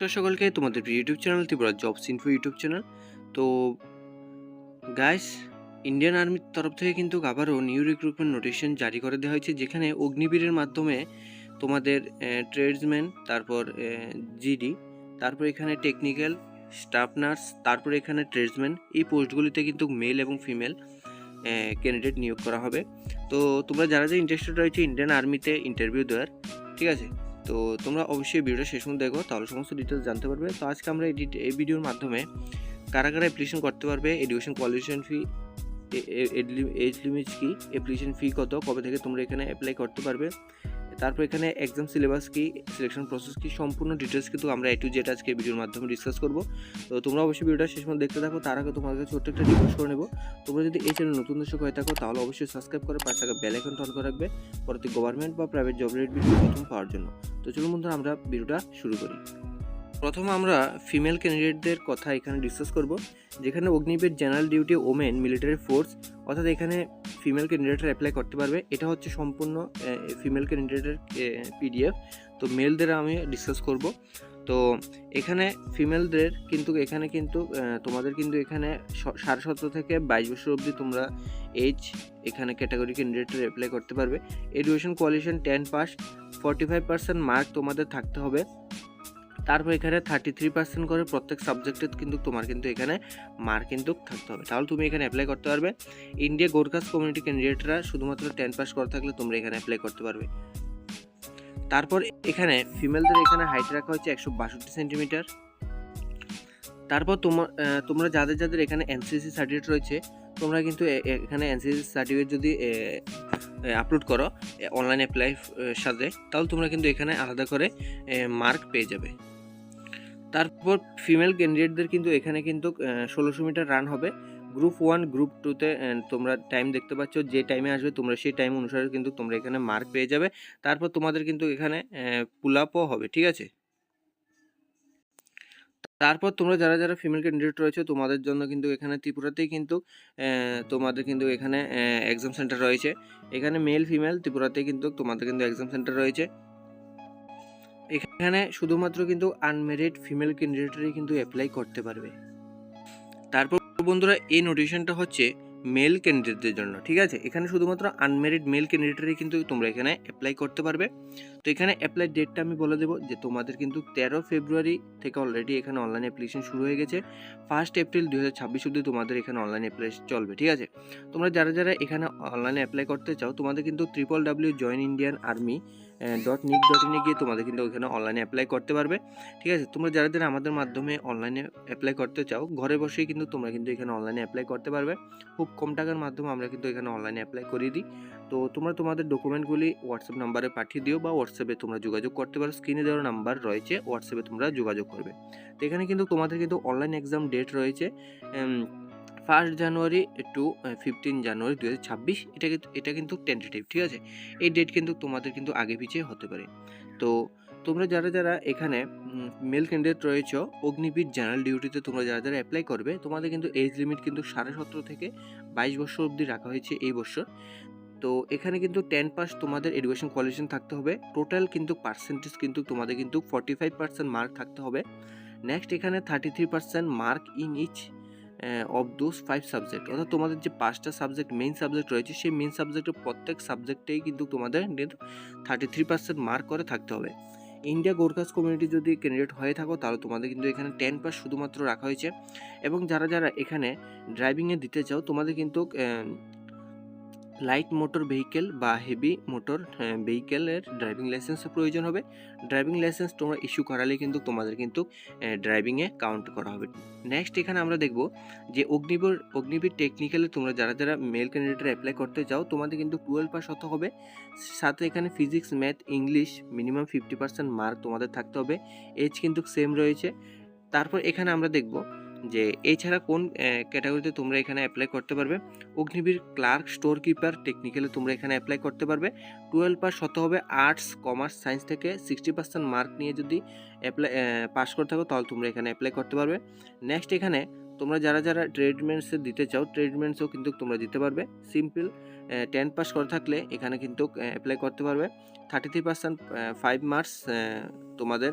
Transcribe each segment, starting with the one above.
সকলকে তোমাদের YouTube channel Tripura jobs info YouTube channel. তো গাইস, ইন্ডিয়ান আর্মির তরফ থেকে কিন্তু আবারও নিউ রিক্রুটমেন্ট নোটিশন জারি করে দেওয়া হয়েছে, যেখানে অগ্নিবীরের মাধ্যমে তোমাদের ট্রেডসম্যান, তারপর জিডি, তারপর এখানে টেকনিক্যাল স্টাফ নার্স, তারপর এখানে ট্রেডসম্যান, এই পোস্টগুলিতে কিন্তু মেল এবং ফিমেল ক্যান্ডিডেট নিয়োগ করা হবে। তো তোমরা যারা ইন্টারেস্টেড রয়েছে ইন্ডিয়ান আর্মিতে ইন্টারভিউ দেওয়ার, ঠিক আছে, তো তোমরা অবশ্যই ভিডিওটা শেষ পর্যন্ত দেখো, তাহলে সমস্ত ডিটেলস জানতে পারবে। তো আজকে আমরা এই ভিডিওর মাধ্যমে কারা কারা অ্যাপ্লিকেশন করতে পারবে, এডুকেশন কোয়ালিফিকেশন ফি, এজ লিমিট কি, অ্যাপ্লিকেশন ফি কত, কবে থেকে তোমরা এখানে অ্যাপ্লাই করতে পারবে, তারপর এখানে এক্সাম সিলেবাস কি, সিলেকশন প্রসেস কি, সম্পূর্ণ ডিটেলস কিন্তু আমরা A to Z আজকে ভিডিওর মাধ্যমে ডিসকাস করব। তো তোমরা অবশ্যই ভিডিওটা শেষ পর্যন্ত দেখতে থাকো। তার আগে তোমাদের ছোট্ট একটা রিকোয়েস্ট করে নেব, তোমরা যদি এই চ্যানেল নতুন দর্শক হয়ে থাকো তাহলে অবশ্যই সাবস্ক্রাইব করে পাশে থাকা বেল আইকনটা অন করে রাখবে পরবর্তী গভর্নমেন্ট বা প্রাইভেট জব রিলেটেড ভিডিও প্রথম পাওয়ার জন্য। তো চলুন বন্ধুরা, আমরা ভিডিওটা শুরু করি। প্রথমে আমরা ফিমেল ক্যান্ডিডেটদের কথা এখানে ডিসকাস করব, যেখানে Agniveer general duty women military force, অর্থাৎ এখানে ফিমেল ক্যান্ডিডেটরা অ্যাপ্লাই করতে পারবে। এটা হচ্ছে সম্পূর্ণ ফিমেল ক্যান্ডিডেটের পিডিএফ। তো মেলদের আমি ডিসকাস করব। তো এখানে ফিমেলদের কিন্তু এখানে কিন্তু তোমাদের কিন্তু এখানে 17.5 থেকে 22 বছর অবধি তোমরা এজ এখানে ক্যাটাগরি ক্যান্ডিডেটরা অ্যাপ্লাই করতে পারবে। এডুকেশন কোয়ালিফিকেশন 10 পাস, 45% মার্ক তোমাদের থাকতে হবে। তারপর এখানে 33% করে প্রত্যেক সাবজেক্টে কিন্তু তোমার কিন্তু এখানে মার্ক কিন্তু থাকতে হবে, তাহলে তুমি এখানে অ্যাপ্লাই করতে পারবে। ইন্ডিয়া গোরখাস কমিউনিটি ক্যান্ডিডেটরা শুধুমাত্র 10 পাস করা থাকলে তোমরা এখানে অ্যাপ্লাই করতে পারবে। তারপর এখানে ফিমেলদের এখানে হাইট রাখা হচ্ছে 162 সেন্টিমিটার। তারপর তোমরা যাদের এখানে এনসিসি সার্টিফিকেট রয়েছে, তোমরা কিন্তু এখানে এনসিসি সার্টিফিকেট যদি আপলোড করো অনলাইন অ্যাপ্লাই সাথে, তাহলে তোমরা কিন্তু এখানে আলাদা করে মার্ক পেয়ে যাবে। তারপর ফিমেল ক্যান্ডিডেটদের কিন্তু এখানে কিন্তু 1600 মিটার রান হবে। গ্রুপ 1 গ্রুপ 2তে তোমরা টাইম দেখতে পাচ্ছ, যে টাইমে আসবে তোমরা সেই টাইম অনুসারে কিন্তু তোমরা এখানে মার্ক পেয়ে যাবে। তারপর তোমাদের কিন্তু এখানে পুল আপও হবে, ঠিক আছে। তারপর তোমরা যারা ফিমেল ক্যান্ডিডেট রয়েছে, তোমাদের জন্য কিন্তু এখানে ত্রিপুরাতেই কিন্তু তোমাদের কিন্তু এখানে এক্সাম সেন্টার রয়েছে। এখানে মেল ফিমেল ত্রিপুরাতেই কিন্তু তোমাদের কিন্তু এক্সাম সেন্টার রয়েছে। এখানে শুধুমাত্র কিন্তু আনমেরিড ফিমেল ক্যান্ডিডেটরাই কিন্তু অ্যাপ্লাই করতে পারবে। তারপর বন্ধুরা, এই নোটিফিকেশনটা হচ্ছে মেল ক্যান্ডিডেটদের জন্য, ঠিক আছে। এখানে শুধুমাত্র আনমেরিড মেল ক্যান্ডিডেটরাই কিন্তু তোমরা এখানে অ্যাপ্লাই করতে পারবে। তো এখানে অ্যাপ্লাই ডেটটা আমি বলে দেবো, যে তোমাদের কিন্তু 13 ফেব্রুয়ারি থেকে অলরেডি এখানে অনলাইন অ্যাপ্লিকেশন শুরু হয়ে গেছে। 1 এপ্রিল 2026 অবধি তোমাদের এখানে অনলাইন অ্যাপ্লিকেশন চলবে, ঠিক আছে। তোমরা যারা এখানে অনলাইনে অ্যাপ্লাই করতে চাও, তোমাদের কিন্তু www.joinindianarmy.nic.in গিয়ে তোমাদের কিন্তু ওইখানে অনলাইনে অ্যাপ্লাই করতে পারবে, ঠিক আছে। তোমরা যারা আমাদের মাধ্যমে অনলাইনে অ্যাপ্লাই করতে চাও, ঘরে বসেই কিন্তু তোমরা কিন্তু এখানে অনলাইনে অ্যাপ্লাই করতে পারবে। খুব কম টাকার মাধ্যমে আমরা কিন্তু এখানে অনলাইনে অ্যাপ্লাই করিয়ে দিই। তো তোমরা তোমাদের ডকুমেন্টগুলি হোয়াটসঅ্যাপ নাম্বারে পাঠিয়ে দিও, বা হোয়াটসঅ্যাপে তোমরা যোগাযোগ করতে পারো। স্ক্রিনে দেওয়ার নাম্বার রয়েছে, হোয়াটসঅ্যাপে তোমরা যোগাযোগ করবে। তো এখানে কিন্তু তোমাদের কিন্তু অনলাইন এক্সাম ডেট রয়েছে 1 জানুয়ারি টু 15 জানুয়ারি 2026। এটা কিন্তু টেন্টেটিভ, ঠিক আছে। এই ডেট কিন্তু তোমাদের কিন্তু আগে পিছিয়ে হতে পারে। তো তোমরা যারা এখানে মেল ক্যান্ডিডেট রয়েছে অগ্নিবীর জেনারেল ডিউটিতে, তোমরা যারা অ্যাপ্লাই করবে, তোমাদের কিন্তু এজ লিমিট কিন্তু 17.5 থেকে 22 বছর অবধি রাখা হয়েছে এই বছর। তো এখানে কিন্তু 10 পাস তোমাদের এডুকেশন কোয়ালিফিকেশন থাকতে হবে। টোটাল কিন্তু পার্সেন্টেজ কিন্তু তোমাদের কিন্তু 45% মার্ক থাকতে হবে। নেক্সট এখানে 33% mark in each of those 5 subject, অর্থাৎ তোমাদের যে 5টা সাবজেক্ট মেইন সাবজেক্ট রয়েছে, সেই মেইন সাবজেক্টের প্রত্যেক সাবজেক্টেই কিন্তু তোমাদের 33% মার্ক করে থাকতে হবে। ইন্ডিয়া গোরখাস কমিউনিটি যদি ক্যান্ডিডেট হয়ে থাকো, তাহলে তোমাদের কিন্তু এখানে 10 পাস শুধুমাত্র রাখা হয়েছে। এবং যারা এখানে ড্রাইভিংয়ে দিতে চাও, তোমাদের কিন্তু লাইট মোটর ভেহিকেল বা হেভি মোটর ভেহিকেলের ড্রাইভিং লাইসেন্সের প্রয়োজন হবে। ড্রাইভিং লাইসেন্স তোমরা ইস্যু করালে কিন্তু তোমাদের কিন্তু ড্রাইভিংয়ে কাউন্ট করা হবে। নেক্সট এখানে আমরা দেখব যে অগ্নিবীর টেকনিক্যালে তোমরা যারা মেল ক্যান্ডিডেটরা অ্যাপ্লাই করতে চাও, তোমাদের কিন্তু 12 পাস হতে হবে। সাথে এখানে physics math English minimum 50% mark তোমাদের থাকতে হবে। এজ কিন্তু সেম রয়েছে। তারপর এখানে আমরা দেখব যে এছাড়া কোন ক্যাটাগরিতে তোমরা এখানে অ্যাপ্লাই করতে পারবে। অগ্নিবীর ক্লার্ক স্টোর কিপার টেকনিক্যালে তোমরা এখানে অ্যাপ্লাই করতে পারবে। 12 পাস হতে হবে। আর্টস কমার্স সায়েন্স থেকে 60% মার্ক নিয়ে যদি পাস করতে থাকো, তাহলে তোমরা এখানে অ্যাপ্লাই করতে পারবে। নেক্সট এখানে তোমরা যারা ট্রেডমেন্টসে দিতে চাও, ট্রেডমেন্টসও কিন্তু তোমরা দিতে পারবে। সিম্পল 10 পাস করে থাকলে এখানে কিন্তু অ্যাপ্লাই করতে পারবে। 33% 5 মার্কস তোমাদের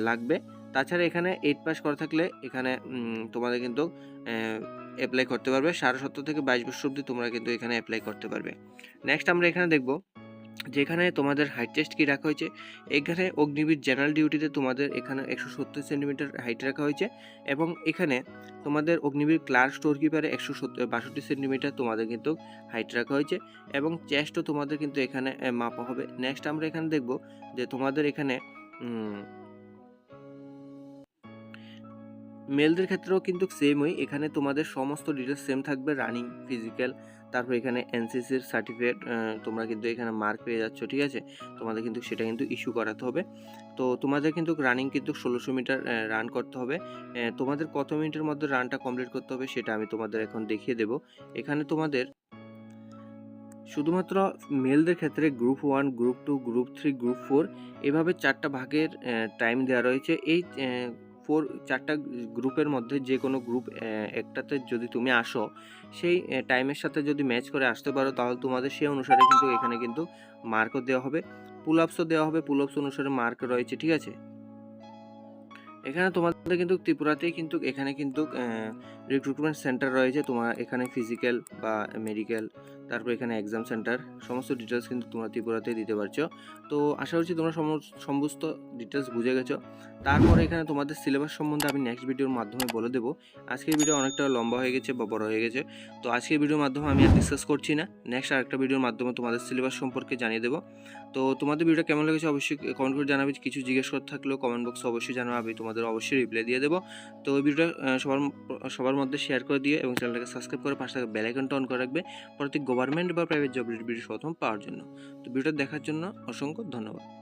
লাগবে। তাছাড়া এখানে 8 পাস করা থাকলে এখানে তোমাদের কিন্তু অ্যাপ্লাই করতে পারবে। 17.5 থেকে 22 বছর অবধি তোমরা কিন্তু এখানে অ্যাপ্লাই করতে পারবে। নেক্সট আমরা এখানে দেখব যেখানে তোমাদের হাইট টেস্ট কি রাখা হয়েছে। এখানে অগ্নিবীর জেনারেল ডিউটিতে তোমাদের এখানে 170 সেন্টিমিটার হাইট রাখা হয়েছে এবং এখানে তোমাদের অগ্নিবীর ক্লার্ক স্টোর কিপারে 162 সেন্টিমিটার তোমাদের কিন্তু হাইট রাখা হয়েছে এবং চেস্টও তোমাদের কিন্তু এখানে মাপা হবে। নেক্সট আমরা এখানে দেখব যে তোমাদের এখানে মেলদের ক্ষেত্রেও কিন্তু সেমই, এখানে তোমাদের সমস্ত ডিটেলস সেম থাকবে, রানিং, ফিজিক্যাল, তারপর এখানে এনসিসির সার্টিফিকেট তোমরা কিন্তু এখানে মার্ক পেয়ে যাচ্ছ, ঠিক আছে। তোমাদের কিন্তু সেটা কিন্তু ইস্যু করাতে হবে। তো তোমাদের কিন্তু রানিং কিন্তু 1600 মিটার রান করতে হবে। তোমাদের কত মিনিটের মধ্যে রানটা কমপ্লিট করতে হবে সেটা আমি তোমাদের এখন দেখিয়ে দেব। এখানে তোমাদের শুধুমাত্র মেলদের ক্ষেত্রে গ্রুপ 1, গ্রুপ 2, গ্রুপ 3, গ্রুপ 4 এভাবে 4টা ভাগের টাইম দেওয়া রয়েছে। এই 4টা গ্রুপের মধ্যে যে কোনো গ্রুপ একটাতে যদি তুমি আসো, সেই টাইমের সাথে যদি ম্যাচ করে আসতে পারো তাহলে তোমাদের সেই অনুসারে কিন্তু এখানে কিন্তু মার্কও দেওয়া হবে, পুল আপসও দেওয়া হবে, পুল আপস অনুসারে মার্ক রয়েছে, ঠিক আছে। এখানে তোমাদের কিন্তু ত্রিপুরাতেই কিন্তু এখানে কিন্তু রিক্রুটমেন্ট সেন্টার রয়েছে। তোমার এখানে ফিজিক্যাল বা মেডিকেল, তারপর এখানে এক্সাম সেন্টার, সমস্ত ডিটেলস কিন্তু তোমরা ত্রিপুরাতেই দিতে পারছো। তো আশা করছি তোমরা সমস্ত ডিটেলস বুঝে গেছো। তারপরে এখানে তোমাদের সিলেবাস সম্বন্ধে আমি নেক্সট ভিডিওর মাধ্যমে বলে দেবো। আজকের ভিডিও অনেকটা লম্বা হয়ে গেছে বা বড় হয়ে গেছে, তো আজকের ভিডিওর মাধ্যমে আমি আর ডিসকাস করছি না। নেক্সট আরেকটা ভিডিওর মাধ্যমে তোমাদের সিলেবাস সম্পর্কে জানিয়ে দেবো। তো তোমাদের ভিডিওটা কেমন লেগেছে অবশ্যই কমেন্ট করে জানাবে। কিছু জিজ্ঞেস করতে থাকলেও কমেন্ট বক্সে অবশ্যই জানাবে, আমি তোমাদের অবশ্যই রিপ্লাই দিয়ে দেবো। তো এই ভিডিওটা সবার মধ্যে শেয়ার করে দিয়ে এবং চ্যানেলটাকে সাবস্ক্রাইব করে পাশে থাকা বেল আইকনটা অন করে রাখবে পরবর্তী গভর্নমেন্ট বা প্রাইভেট জব ভিডিও প্রথম পাওয়ার জন্য। তো ভিডিওটা দেখার জন্য অসংখ্য ধন্যবাদ।